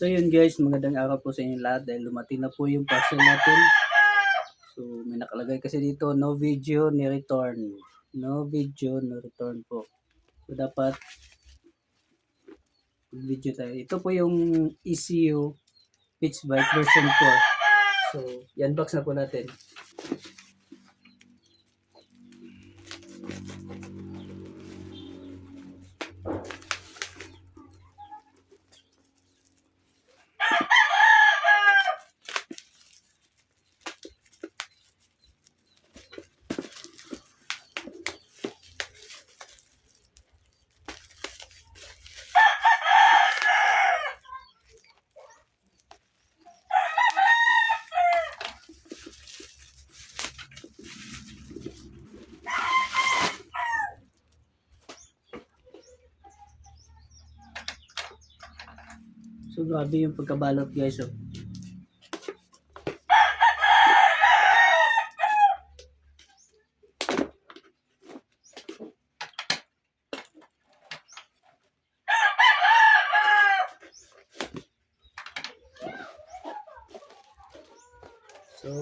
So yun guys, magandang araw po sa inyo lahat dahil dumating na po yung parcel natin. So may nakalagay kasi dito, no video, ni return. No video, no return po. So dapat video tayo. Ito po yung ECU pitch bike version 4. So i-unbox na po natin. So grabe yung pagkabalot guys. So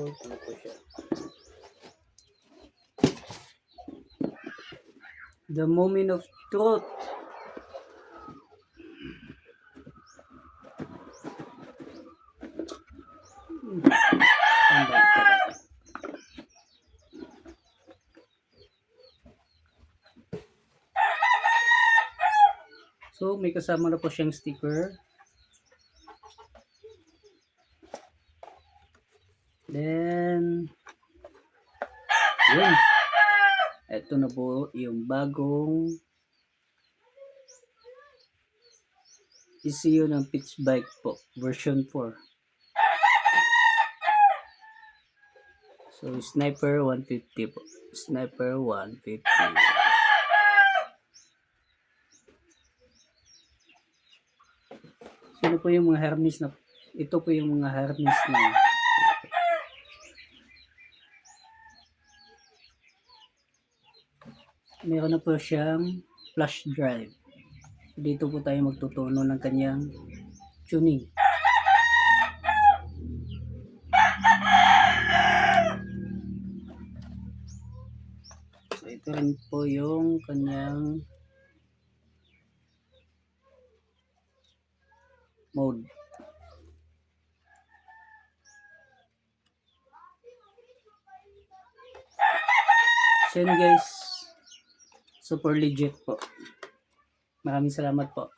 ito po siya. The moment of truth. So may kasama na po siyang sticker. Then yun. Ito na po yung bagong ECU ng pitch bike po, version 4. So Sniper 150 po. Sniper 150. Sino po yung mga harness na, ito po yung mga harness na meron na po siyang flash drive. Dito po tayo magtutuno ng kanyang tuning. So ito rin po yung kanyang mode. So yun guys, super legit po. Maraming salamat po.